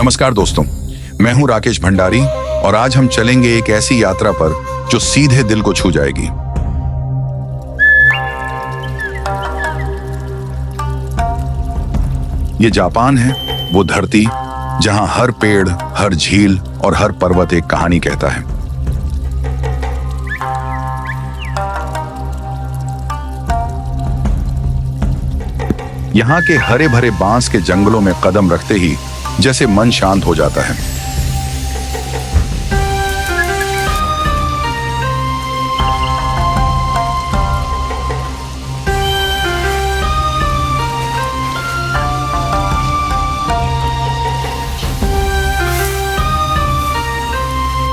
नमस्कार दोस्तों, मैं हूं राकेश भंडारी और आज हम चलेंगे एक ऐसी यात्रा पर जो सीधे दिल को छू जाएगी। ये जापान है, वो धरती जहां हर पेड़, हर झील और हर पर्वत एक कहानी कहता है। यहाँ के हरे भरे बांस के जंगलों में कदम रखते ही जैसे मन शांत हो जाता है।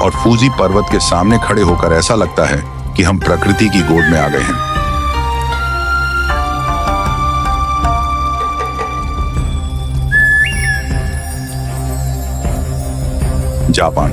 और फूजी पर्वत के सामने खड़े होकर ऐसा लगता है कि हम प्रकृति की गोद में आ गए हैं। जापान,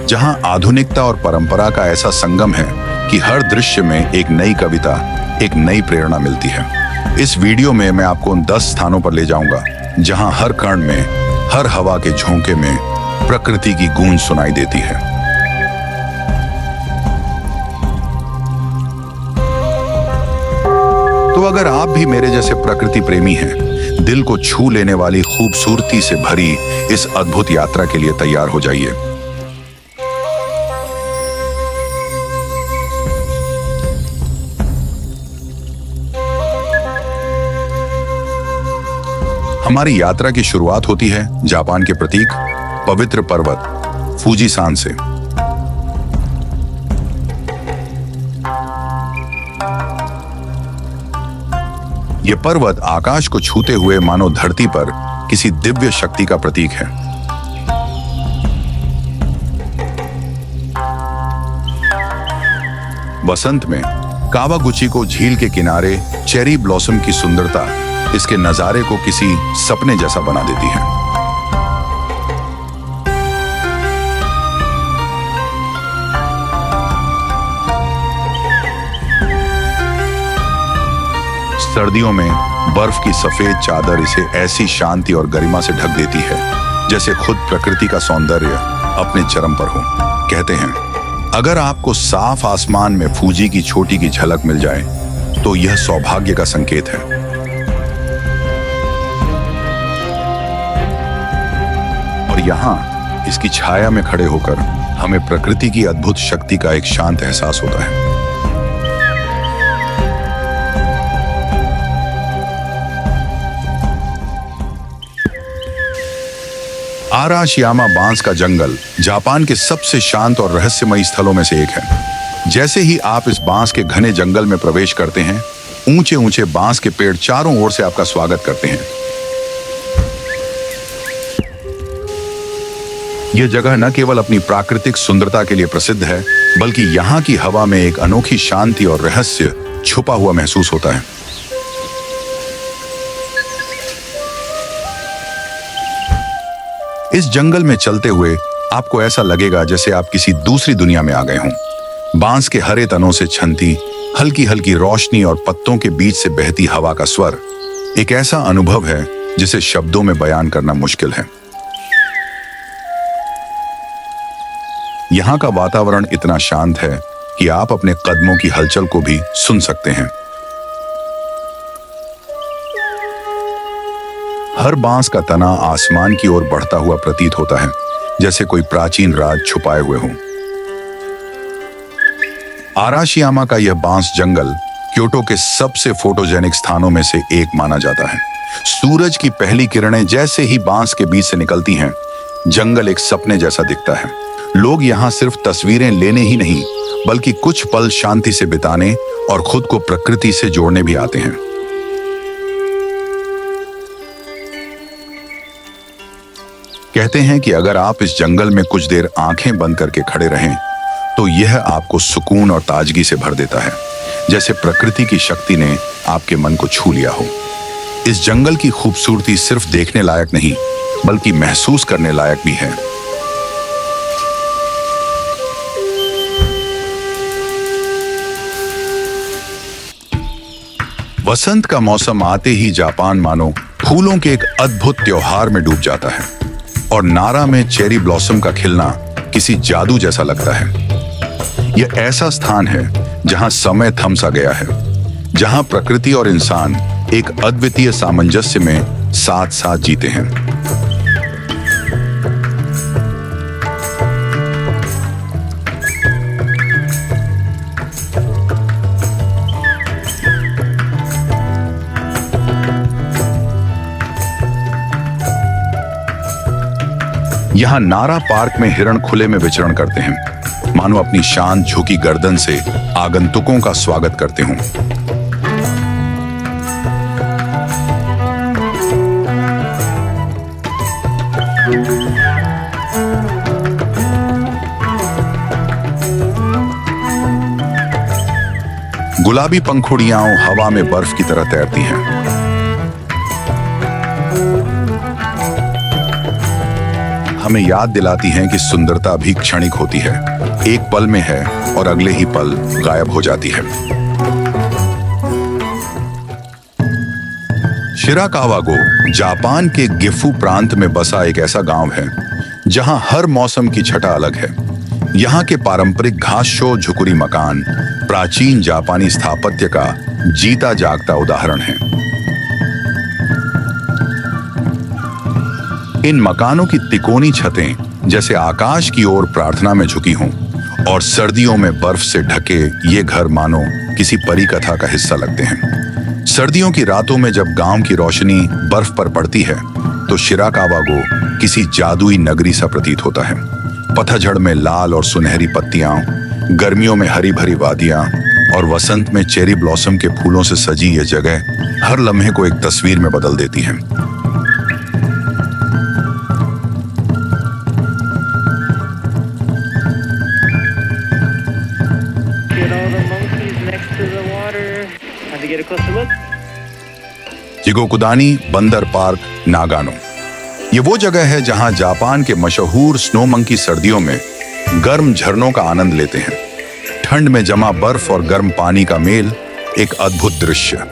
जहां आधुनिकता और परंपरा का ऐसा संगम है कि हर दृश्य में एक नई कविता, एक नई प्रेरणा मिलती है। इस वीडियो में मैं आपको उन 10 स्थानों पर ले जाऊंगा जहां हर कण में, हर हवा के झोंके में प्रकृति की गूंज सुनाई देती है। तो अगर आप भी मेरे जैसे प्रकृति प्रेमी हैं, दिल को छू लेने वाली खूबसूरती से भरी इस अद्भुत यात्रा के लिए तैयार हो जाइए। हमारी यात्रा की शुरुआत होती है जापान के प्रतीक पवित्र पर्वत फूजी सान से। ये पर्वत आकाश को छूते हुए मानो धरती पर किसी दिव्य शक्ति का प्रतीक है। बसंत में कावागुची को झील के किनारे चेरी ब्लॉसम की सुंदरता इसके नजारे को किसी सपने जैसा बना देती है। सर्दियों में बर्फ की सफेद चादर इसे ऐसी शांति और गरिमा से ढक देती है जैसे खुद प्रकृति का सौंदर्य अपने चरम पर हो। कहते हैं, अगर आपको साफ आसमान में फूजी की छोटी की झलक मिल जाए तो यह सौभाग्य का संकेत है। और यहाँ इसकी छाया में खड़े होकर हमें प्रकृति की अद्भुत शक्ति का एक शांत एहसास होता है। आराशियामा बांस का जंगल जापान के सबसे शांत और रहस्यमयी स्थलों में से एक है। जैसे ही आप इस बांस के घने जंगल में प्रवेश करते हैं, ऊंचे ऊंचे बांस के पेड़ चारों ओर से आपका स्वागत करते हैं। यह जगह न केवल अपनी प्राकृतिक सुंदरता के लिए प्रसिद्ध है, बल्कि यहाँ की हवा में एक अनोखी शांति और रहस्य छुपा हुआ महसूस होता है। इस जंगल में चलते हुए आपको ऐसा लगेगा जैसे आप किसी दूसरी दुनिया में आ गए हों। बांस के हरे तनों से छनती हल्की हल्की रोशनी और पत्तों के बीच से बहती हवा का स्वर एक ऐसा अनुभव है जिसे शब्दों में बयान करना मुश्किल है। यहाँ का वातावरण इतना शांत है कि आप अपने कदमों की हलचल को भी सुन सकते हैं। हर बांस का तना आसमान की ओर बढ़ता हुआ प्रतीत होता है, जैसे कोई प्राचीन राज छुपाए हुए हो। आराशियामा का यह बांस जंगल क्योटो के सबसे फोटोजेनिक स्थानों में से एक माना जाता है। सूरज की पहली किरणें जैसे ही बांस के बीच से निकलती हैं, जंगल एक सपने जैसा दिखता है। लोग यहाँ सिर्फ तस्वीरें लेने ही नहीं, बल्कि कुछ पल शांति से बिताने और खुद को प्रकृति से जोड़ने भी आते हैं। कहते हैं कि अगर आप इस जंगल में कुछ देर आंखें बंद करके खड़े रहें तो यह आपको सुकून और ताजगी से भर देता है, जैसे प्रकृति की शक्ति ने आपके मन को छू लिया हो। इस जंगल की खूबसूरती सिर्फ देखने लायक नहीं, बल्कि महसूस करने लायक भी है। वसंत का मौसम आते ही जापान मानो फूलों के एक अद्भुत त्योहार में डूब जाता है। और नारा में चेरी ब्लॉसम का खिलना किसी जादू जैसा लगता है। यह ऐसा स्थान है जहां समय थम सा गया है, जहां प्रकृति और इंसान एक अद्वितीय सामंजस्य में साथ साथ जीते हैं। यहां नारा पार्क में हिरण खुले में विचरण करते हैं, मानो अपनी शांत झुकी गर्दन से आगंतुकों का स्वागत करते हों। गुलाबी पंखुड़ियां हवा में बर्फ की तरह तैरती हैं। हमें याद दिलाती हैं कि सुंदरता भी क्षणिक होती है, एक पल में है और अगले ही पल गायब हो जाती है। शिराकावागो जापान के गिफू प्रांत में बसा एक ऐसा गांव है जहां हर मौसम की छटा अलग है। यहाँ के पारंपरिक घास-शो झुकुरी मकान प्राचीन जापानी स्थापत्य का जीता जागता उदाहरण है। इन मकानों की तिकोनी छतें जैसे आकाश की ओर प्रार्थना में झुकी हों और सर्दियों में बर्फ से ढके ये घर मानो किसी परी कथा का हिस्सा लगते हैं। सर्दियों की रातों में जब गांव की रोशनी बर्फ पर पड़ती है तो शिराकावागो किसी जादुई नगरी सा प्रतीत होता है। पतझड़ में लाल और सुनहरी पत्तियां, गर्मियों में हरी भरी वादियां और वसंत में चेरी ब्लॉसम के फूलों से सजी ये जगह हर लम्हे को एक तस्वीर में बदल देती है। जिगोकुदानी बंदर पार्क, नागानो। ये वो जगह है जहां जापान के मशहूर स्नो मंकी सर्दियों में गर्म झरनों का आनंद लेते हैं। ठंड में जमा बर्फ और गर्म पानी का मेल एक अद्भुत दृश्य।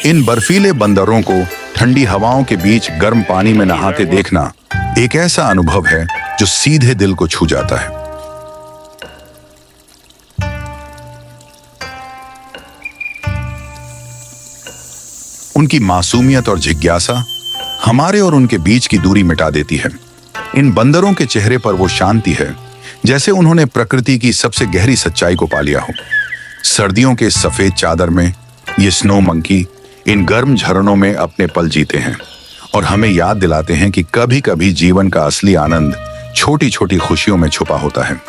इन बर्फीले बंदरों को ठंडी हवाओं के बीच गर्म पानी में नहाते देखना एक ऐसा अनुभव है जो सीधे दिल को छू जाता है। उनकी मासूमियत और जिज्ञासा हमारे और उनके बीच की दूरी मिटा देती है। इन बंदरों के चेहरे पर वो शांति है जैसे उन्होंने प्रकृति की सबसे गहरी सच्चाई को पा लिया हो। सर्दियों के सफेद चादर में ये स्नो मंकी इन गर्म झरनों में अपने पल जीते हैं और हमें याद दिलाते हैं कि कभी कभी जीवन का असली आनंद छोटी छोटी खुशियों में छुपा होता है।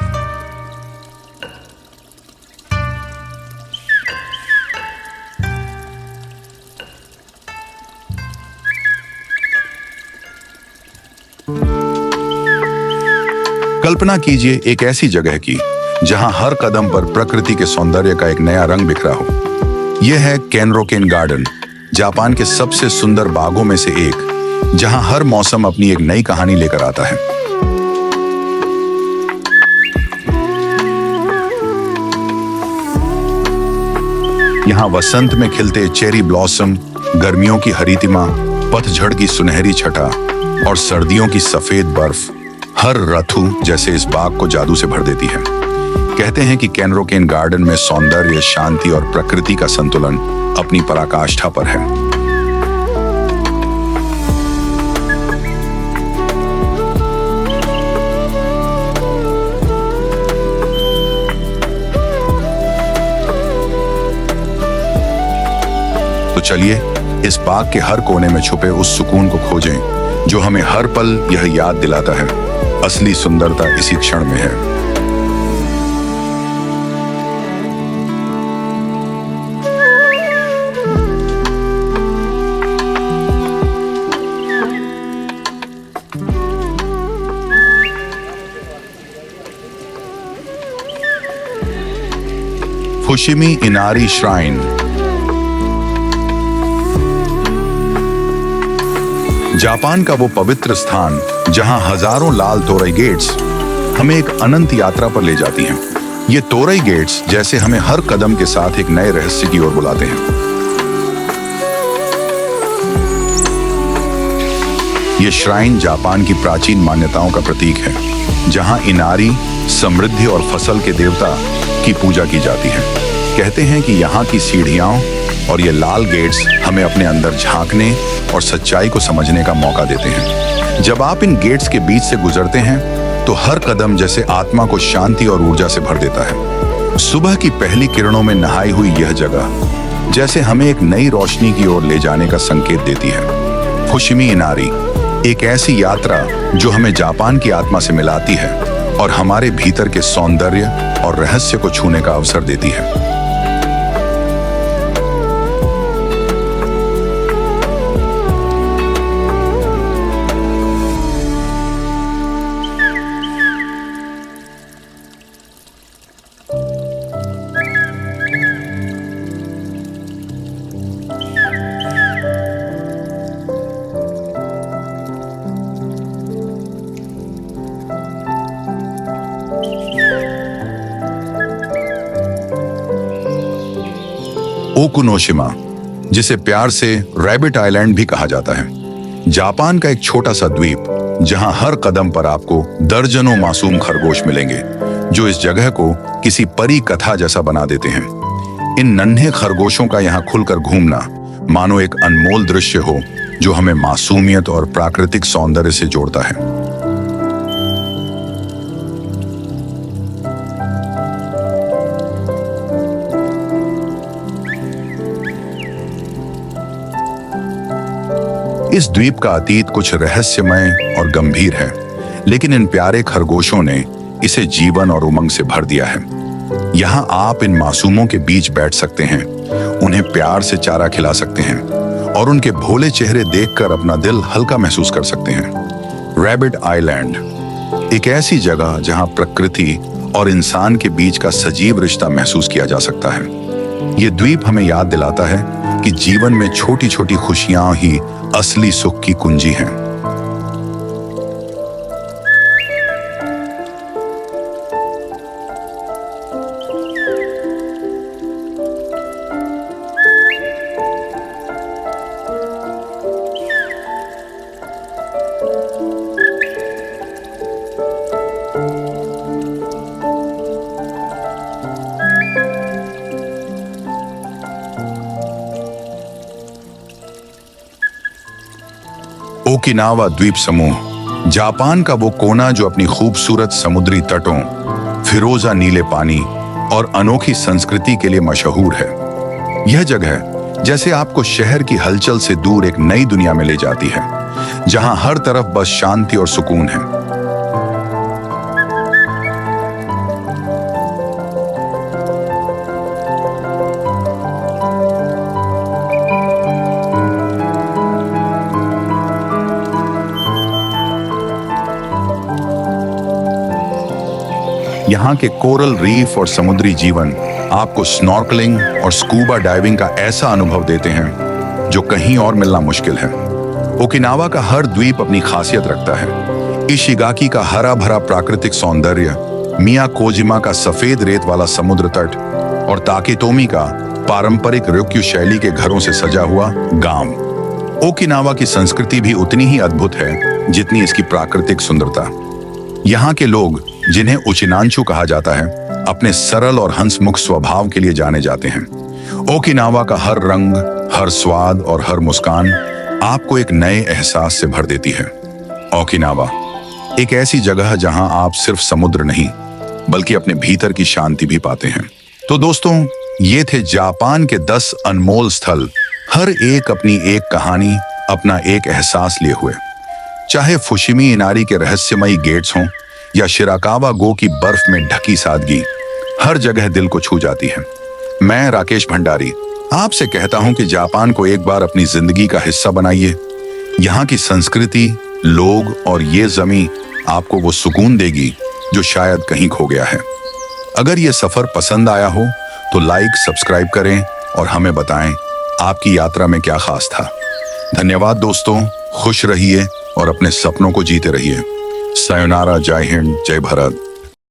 कल्पना कीजिए एक ऐसी जगह की जहां हर कदम पर प्रकृति के सौंदर्य का एक नया रंग बिखरा हो। यह है केनरोकेन गार्डन, जापान के सबसे सुंदर बागों में से एक, जहां हर मौसम अपनी एक नई कहानी लेकर आता है। यहाँ वसंत में खिलते चेरी ब्लॉसम, गर्मियों की हरितिमा, पतझड़ की सुनहरी छटा और सर्दियों की सफेद बर्फ हर ऋतु जैसे इस बाग को जादू से भर देती है। कहते हैं कि केनरोकेन गार्डन में सौंदर्य, शांति और प्रकृति का संतुलन अपनी पराकाष्ठा पर है। तो चलिए इस बाग के हर कोने में छुपे उस सुकून को खोजें जो हमें हर पल यह याद दिलाता है, असली सुंदरता इसी क्षण में है। Fushimi Inari shrine. जापान का वो पवित्र स्थान जहां हजारों लाल तोरई गेट्स हमें एक अनंत यात्रा पर ले जाती हैं। ये तोरई गेट्स जैसे हमें हर कदम के साथ एक नए रहस्य की ओर बुलाते हैं। ये श्राइन जापान की प्राचीन मान्यताओं का प्रतीक है, जहां इनारी, समृद्धि और फसल के देवता की पूजा की जाती है। कहते हैं कि यहाँ की सीढ़ियां और ये लाल गेट्स हमें अपने अंदर झांकने और सच्चाई को समझने का मौका देते हैं। जब आप इन गेट्स के बीच से गुजरते हैं तो हर कदम जैसे आत्मा को शांति और ऊर्जा से भर देता है। सुबह की पहली किरणों में नहाई हुई यह जगह जैसे हमें एक नई रोशनी की ओर ले जाने का संकेत देती है। फुशिमी इनारी एक ऐसी यात्रा जो हमें जापान की आत्मा से मिलाती है और हमारे भीतर के सौंदर्य और रहस्य को छूने का अवसर देती है। ओकुनोशिमा, जिसे प्यार से रैबिट आइलैंड भी कहा जाता है, जापान का एक छोटा सा द्वीप जहां हर कदम पर आपको दर्जनों मासूम खरगोश मिलेंगे जो इस जगह को किसी परी कथा जैसा बना देते हैं। इन नन्हे खरगोशों का यहाँ खुलकर घूमना मानो एक अनमोल दृश्य हो जो हमें मासूमियत और प्राकृतिक सौंदर्य से जोड़ता है। इस द्वीप का अतीत कुछ रहस्यमय और गंभीर है, लेकिन इन प्यारे खरगोशों ने इसे जीवन और उमंग से भर दिया है। यहाँ आप इन मासूमों के बीच बैठ सकते हैं, उन्हें प्यार से चारा खिला सकते हैं और उनके भोले चेहरे देखकर अपना दिल हल्का महसूस कर सकते हैं। रैबिट आइलैंड एक ऐसी जगह जहाँ प्रकृति और इंसान के बीच का सजीव रिश्ता महसूस किया जा सकता है। ये द्वीप हमें याद दिलाता है कि जीवन में छोटी छोटी खुशियां ही असली सुख की कुंजी हैं। ओकिनावा द्वीप समूह जापान का वो कोना जो अपनी खूबसूरत समुद्री तटों, फिरोजा नीले पानी और अनोखी संस्कृति के लिए मशहूर है। यह जगह जैसे आपको शहर की हलचल से दूर एक नई दुनिया में ले जाती है, जहां हर तरफ बस शांति और सुकून है। यहाँ के कोरल रीफ और समुद्री जीवन आपको स्नॉर्कलिंग और स्कूबा डाइविंग का ऐसा अनुभव देते हैं जो कहीं और मिलना मुश्किल है। ओकिनावा का हर द्वीप अपनी खासियत रखता है। इशिगाकी का हरा भरा प्राकृतिक सौंदर्य, मियाकोजिमा का सफेद रेत वाला समुद्र तट और ताकेतोमी का पारंपरिक ryukyu शैली के घरों से सजा हुआ गांव। ओकिनावा की संस्कृति भी उतनी ही अद्भुत है जितनी इसकी प्राकृतिक सुंदरता। यहाँ के लोग, जिन्हें उचिनांचू कहा जाता है, अपने सरल और हंसमुख स्वभाव के लिए जाने जाते हैं। ओकिनावा का हर रंग, हर स्वाद और हर मुस्कान आपको एक नए एहसास से भर देती है। ओकिनावा एक ऐसी जगह जहां आप सिर्फ समुद्र नहीं बल्कि अपने भीतर की शांति भी पाते हैं। तो दोस्तों, ये थे जापान के 10 अनमोल स्थल, हर एक अपनी एक कहानी, अपना एक एहसास लिए हुए। चाहे फुशिमी इनारी के रहस्यमयी गेट्स हों या शिराकावा गो की बर्फ में ढकी सादगी, हर जगह दिल को छू जाती है। मैं राकेश भंडारी आपसे कहता हूं कि जापान को एक बार अपनी जिंदगी का हिस्सा बनाइए। यहाँ की संस्कृति, लोग और ये जमीन आपको वो सुकून देगी जो शायद कहीं खो गया है। अगर ये सफर पसंद आया हो तो लाइक, सब्सक्राइब करें और हमें बताएं आपकी यात्रा में क्या खास था। धन्यवाद दोस्तों, खुश रहिए और अपने सपनों को जीते रहिए। सायोनारा, जय हिंद, जय भारत।